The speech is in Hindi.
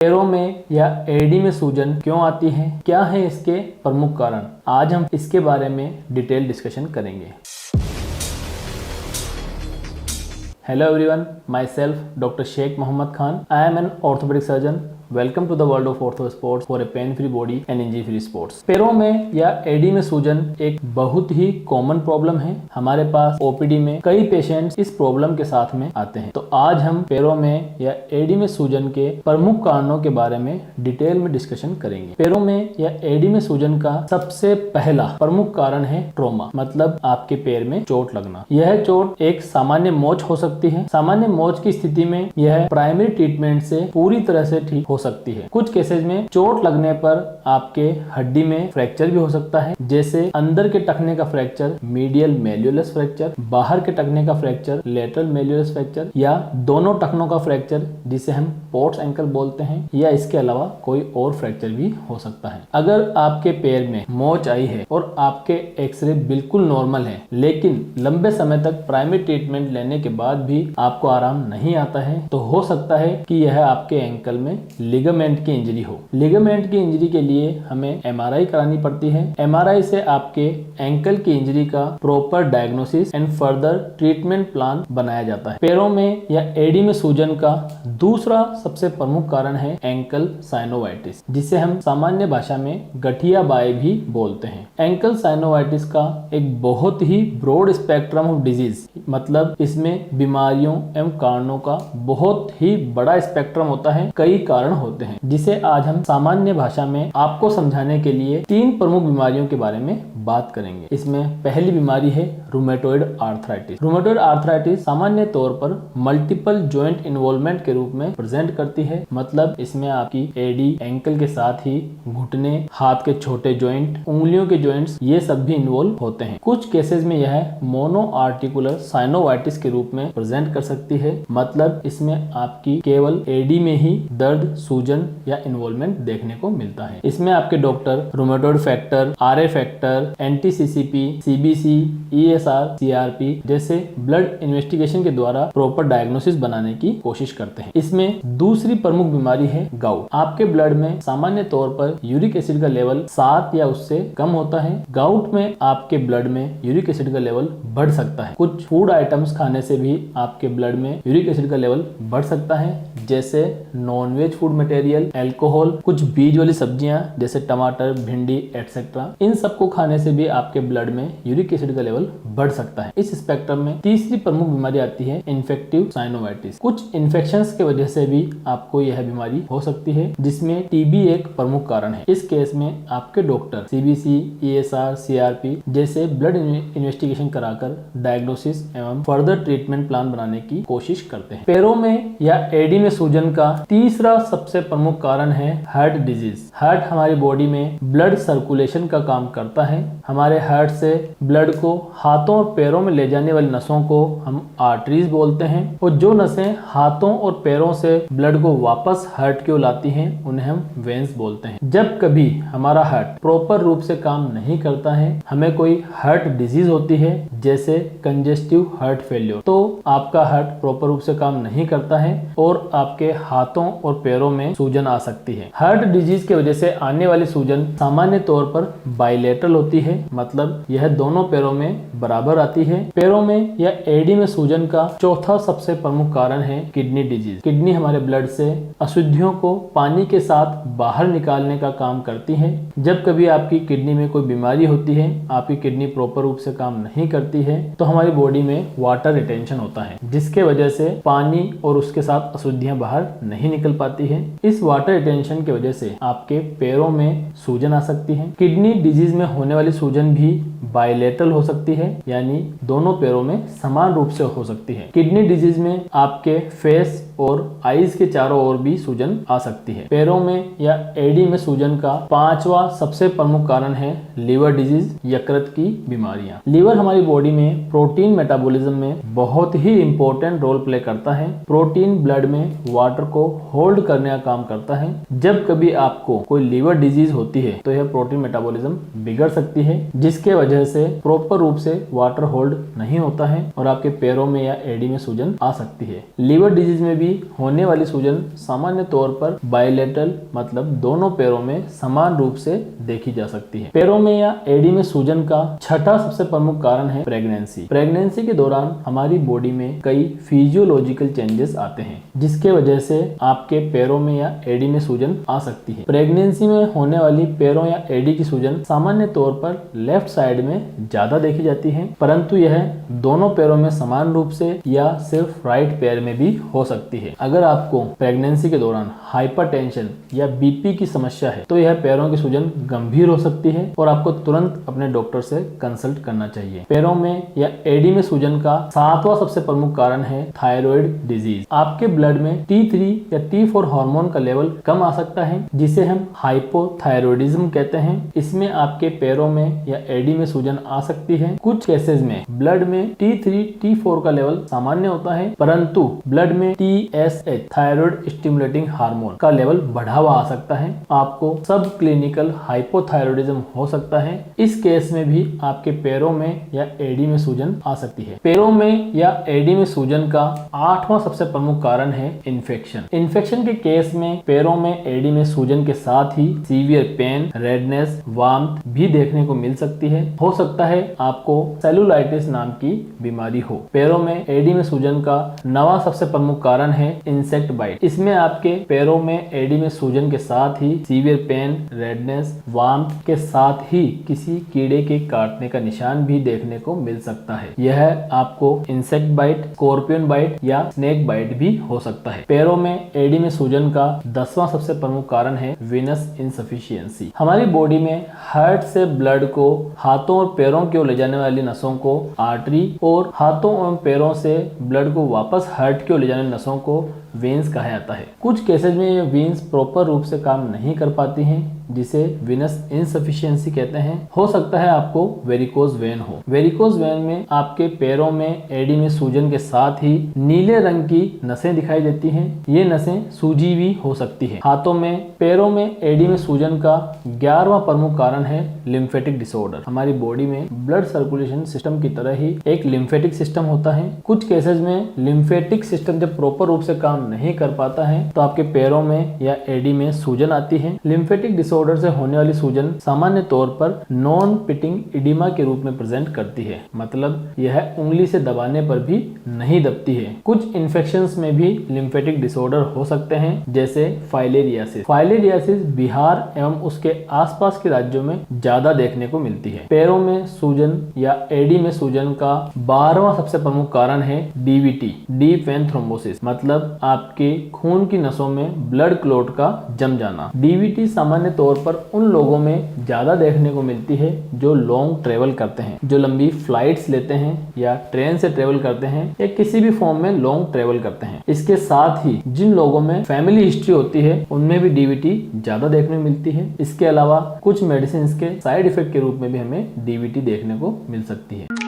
पैरों में या एड़ी में सूजन क्यों आती है, क्या है इसके प्रमुख कारण, आज हम इसके बारे में डिटेल डिस्कशन करेंगे। Hello everyone, myself Dr. Sheikh Mohammad Khan. I am an orthopedic surgeon. Welcome to the world of ortho sports for a pain free body and injury free sports. पैरों में या एडी में सूजन एक बहुत ही कॉमन प्रॉब्लम है। हमारे पास ओपीडी में कई पेशेंट्स इस प्रॉब्लम के साथ में आते हैं। तो आज हम पैरों में या एडी में सूजन के प्रमुख कारणों के बारे में डिटेल में डिस्कशन करेंगे। पैरों में या एडी में सूजन का सबसे पहला प्रमुख कारण है ट्रॉमा, मतलब आपके पैर में चोट लगना। यह चोट एक सामान्य मोच हो सकती है। सामान्य मोच की स्थिति में यह प्राइमरी ट्रीटमेंट से पूरी तरह से ठीक हो सकती है। कुछ केसेस में चोट लगने पर आपके हड्डी में फ्रैक्चर भी हो सकता है, जैसे अंदर के टखने का फ्रैक्चर मीडियल मेल्युलस फ्रैक्चर, बाहर के टखने का फ्रैक्चर लेटरल मेल्युलस फ्रैक्चर, या दोनों टखनों का फ्रैक्चर जिसे हम पोर्ट्स एंकल बोलते हैं, या इसके अलावा कोई और फ्रैक्चर भी हो सकता है। अगर आपके पैर में मोच आई है और आपके एक्सरे बिल्कुल नॉर्मल है, लेकिन लंबे समय तक प्राइमरी ट्रीटमेंट लेने के बाद भी आपको आराम नहीं आता है, तो हो सकता है कि यह आपके एंकल में लिगामेंट की इंजरी हो। लिगामेंट की इंजरी के लिए हमें एमआरआई करानी पड़ती है। एमआरआई से आपके एंकल की इंजरी का proper diagnosis and further treatment plan बनाया जाता है। पैरों में या एडी में सूजन का दूसरा सबसे प्रमुख कारण है एंकल साइनोवाइटिस, जिसे हम सामान्य भाषा में गठिया बाय भी बोलते हैं। एंकल साइनोवाइटिस का एक बहुत ही ब्रॉड स्पेक्ट्रम ऑफ डिजीज, मतलब इसमें बीमारियों एवं कारणों का बहुत ही बड़ा स्पेक्ट्रम होता है, कई कारण होते हैं, जिसे आज हम सामान्य भाषा में आपको समझाने के लिए 3 प्रमुख बीमारियों के बारे में बात करेंगे। इसमें पहली बीमारी है रूमेटॉइड आर्थराइटिस। रूमेटॉइड आर्थराइटिस सामान्य तौर पर मल्टीपल जॉइंट इन्वॉल्वमेंट के रूप में प्रेजेंट करती है, मतलब इसमें आपकी एडी, एंकल के साथ ही घुटने, हाथ के छोटे जॉइंट, उंगलियों के जॉइंट्स, ये सब भी इन्वॉल्व होते हैं। कुछ केसेस में यह मोनो आर्टिकुलर साइनोवाइटिस के रूप में प्रेजेंट कर सकती है, मतलब इसमें आपकी केवल एडी में ही दर्द, सूजन या इन्वॉल्वमेंट देखने को मिलता है। इसमें आपके doctor rheumatoid factor, RA factor, anti CCP, CBC, ESR, CRP जैसे ब्लड इन्वेस्टिगेशन के द्वारा प्रॉपर डायग्नोसिस बनाने की कोशिश करते हैं। इसमें दूसरी प्रमुख बीमारी है गाउट। आपके ब्लड में सामान्य तौर पर यूरिक एसिड का लेवल 7 या उससे कम होता है। गाउट में आपके ब्लड में यूरिक एसिड का लेवल बढ़ सकता है। कुछ फूड आइटम्स खाने से भी आपके ब्लड में यूरिक एसिड का लेवल बढ़ सकता है, जैसे नॉनवेज फूड मटेरियल, अल्कोहल, कुछ बीज वाली सब्जियां जैसे टमाटर, भिंडी एटसेट्रा, इन सबको खाने से भी आपके ब्लड में यूरिक एसिड का लेवल बढ़ सकता है। इस स्पेक्ट्रम में तीसरी प्रमुख बीमारी आती है इन्फेक्टिव साइनोवाइटिस। कुछ इन्फेक्शंस के वजह से भी आपको यह बीमारी हो सकती है, जिसमें टीबी एक प्रमुख कारण है। इस केस में आपके डॉक्टर सीबीसी, ईएसआर, सीआरपी जैसे ब्लड इन्वेस्टिगेशन कराकर डायग्नोसिस एवं फर्दर ट्रीटमेंट प्लान बनाने की कोशिश करते हैं। पैरों में या एडी में सूजन का तीसरा सबसे प्रमुख कारण है हार्ट डिजीज। हार्ट हमारी बॉडी में ब्लड सर्कुलेशन का काम करता है। हमारे हार्ट से ब्लड को हाथों और पैरों में ले जाने वाली नसों को हम आर्टरीज बोलते हैं, और जो नसें हाथों और पैरों से ब्लड को वापस हार्ट की ओर लाती हैं उन्हें हम वेन्स बोलते हैं। जब कभी हमारा हार्ट प्रॉपर रूप से काम नहीं करता है, हमें कोई हार्ट डिजीज होती है जैसे कंजेस्टिव हार्ट फेल्योर, तो आपका हार्ट प्रॉपर रूप से काम नहीं करता है और आपके हाथों और पैरों में सूजन आ सकती है। हार्ट डिजीज की वजह से आने वाली सूजन सामान्य तौर पर बाइलेटरल होती है, मतलब यह दोनों पैरों में बराबर आती है। पैरों में या एडी में सूजन का चौथा सबसे प्रमुख कारण है किडनी डिजीज। किडनी हमारे ब्लड से अशुद्धियों को पानी के साथ बाहर निकालने का काम करती है। जब कभी आपकी किडनी में कोई बीमारी होती है, आपकी किडनी प्रॉपर रूप से काम नहीं करती है, तो हमारी बॉडी में वाटर रिटेंशन होता है, जिसके वजह से पानी और उसके साथ अशुद्धियां बाहर नहीं निकल पाती है। इस वाटर रिटेंशन की वजह से आपके पैरों में सूजन आ सकती है। किडनी डिजीज में होने वाली सूजन भी बाइलेटरल हो सकती है, यानी दोनों पैरों में समान रूप से हो सकती है। किडनी डिजीज में आपके फेस और आईज के चारों ओर भी सूजन आ सकती है। पैरों में या एडी में सूजन का पांचवा सबसे प्रमुख कारण है लीवर डिजीज, यकृत की बीमारियां। लीवर हमारी बॉडी में प्रोटीन मेटाबॉलिज्म में बहुत ही इंपॉर्टेंट रोल प्ले करता है। प्रोटीन ब्लड में वाटर को होल्ड करने का काम करता है। जब कभी आपको कोई लीवर डिजीज होती है तो यह प्रोटीन मेटाबॉलिज्म बिगड़ सकती है, जिसके वजह से प्रॉपर रूप से वाटर होल्ड नहीं होता है और आपके पैरों में या एडी में सूजन आ सकती है। लीवर डिजीज में भी भी होने वाली सूजन सामान्य तौर पर बायलेटरल मतलब दोनों पैरों में समान रूप से देखी जा सकती है। पैरों में या एडी में सूजन का छठा सबसे प्रमुख कारण है प्रेगनेंसी। प्रेगनेंसी के दौरान हमारी बॉडी में कई फिजियोलॉजिकल चेंजेस आते हैं जिसके वजह से आपके पैरों में या एडी में सूजन आ सकती है। प्रेगनेंसी में होने वाली पैरों या एडी की सूजन सामान्य तौर पर लेफ्ट साइड में ज्यादा देखी जाती है, परंतु यह दोनों पैरों में समान रूप से या सिर्फ राइट पैर में भी हो सकती है। अगर आपको प्रेगनेंसी के दौरान हाइपरटेंशन या बीपी की समस्या है तो यह पैरों की सूजन गंभीर हो सकती है और आपको तुरंत अपने डॉक्टर से कंसल्ट करना चाहिए। पैरों में या एडी में सूजन का सातवां सबसे प्रमुख कारण है थायराइड डिजीज। आपके ब्लड में T3 या T4 हार्मोन का लेवल कम आ सकता है जिसे हम हाइपोथायरॉयडिज्म कहते हैं। इसमें आपके पैरों में या एडी में सूजन आ सकती है। कुछ केसेस में ब्लड में T3 T4 का लेवल सामान्य होता है, परंतु ब्लड में TSH थायराइड स्टिमुलेटिंग हार्मोन का लेवल बढ़ा हुआ आ सकता है। आपको सब क्लिनिकल हाइपोथायरॉयडिज्म हो सकता है। इस केस में भी आपके पैरों में या एडी में सूजन आ सकती है। पैरों में या एडी में सूजन का आठवां सबसे प्रमुख कारण है इन्फेक्शन। इन्फेक्शन के केस में पैरों में एडी में सूजन के साथ ही सीवियर पेन, रेडनेस, वार्मथ भी देखने को मिल सकती है। हो सकता है आपको सेलुलाइटिस नाम की बीमारी हो। पैरों में एडी में सूजन का नवा सबसे प्रमुख कारण है इंसेक्ट बाइट। इसमें आपके पैरों में एडी में सूजन के साथ ही सीवियर पेन, रेडनेस, वार्मथ के साथ ही किसी कीड़े के काटने का निशान भी देखने को मिल सकता है। यह आपको इंसेक्ट बाइट, स्कॉर्पियन बाइट या स्नेक बाइट भी हो सकता है। पैरों में एडी में सूजन का 10वां सबसे प्रमुख कारण है वेनस इनसफिशियंसी। हमारी बॉडी में हार्ट से ब्लड को हाथों और पैरों की ओर ले जाने वाली नसों को आर्टरी और हाथों और पैरों से ब्लड को वापस हार्ट की ओर ले जाने वाली नसों को वेन्स कहा जाता है। कुछ केसेस में ये वेन्स प्रॉपर रूप से काम नहीं कर पाती हैं जिसे वेनस इनसफिशियंसी कहते हैं। हो सकता है आपको वेरिकोज वेन हो। वेरिकोज वेन में आपके पैरों में एडी में सूजन के साथ ही नीले रंग की नसें दिखाई देती हैं। ये नसें सूजी भी हो सकती है। हाथों में, पैरों में एडी में सूजन का 11वां प्रमुख कारण है लिम्फेटिक डिसऑर्डर। हमारी बॉडी में ब्लड सर्कुलेशन सिस्टम की तरह ही एक लिम्फेटिक सिस्टम होता है। कुछ केसेस में लिम्फेटिक सिस्टम जब प्रॉपर रूप से काम नहीं कर पाता है तो आपके पैरों में या एडी में सूजन आती है। लिम्फेटिक डिसऑर्डर से होने वाली सूजन सामान्य तौर पर नॉन पिटिंग इडिमा के रूप में प्रेजेंट करती है, मतलब यह उंगली से दबाने पर भी नहीं दबती है। कुछ इन्फेक्शंस में भी लिम्फेटिक डिसऑर्डर हो सकते हैं जैसे फाइलेरियासिस। फाइलेरियासिस बिहार एवं उसके आसपास के राज्यों में ज्यादा देखने को मिलती है। पैरों में सूजन या एडी में सूजन का 12वां सबसे प्रमुख कारण है डीवीटी, डीप वेन थ्रोम्बोसिस, मतलब आपके खून की नसों में ब्लड क्लॉट का जम जाना। डीवीटी सामान्य तौर पर उन लोगों में ज्यादा देखने को मिलती है जो लॉन्ग ट्रेवल करते हैं, जो लंबी फ्लाइट्स लेते हैं या ट्रेन से ट्रेवल करते हैं या किसी भी फॉर्म में लॉन्ग ट्रेवल करते हैं। इसके साथ ही जिन लोगों में फैमिली हिस्ट्री होती है उनमें भी डीवीटी ज्यादा देखने को मिलती है। इसके अलावा कुछ मेडिसिन के साइड इफेक्ट के रूप में भी हमें डीवीटी देखने को मिल सकती है।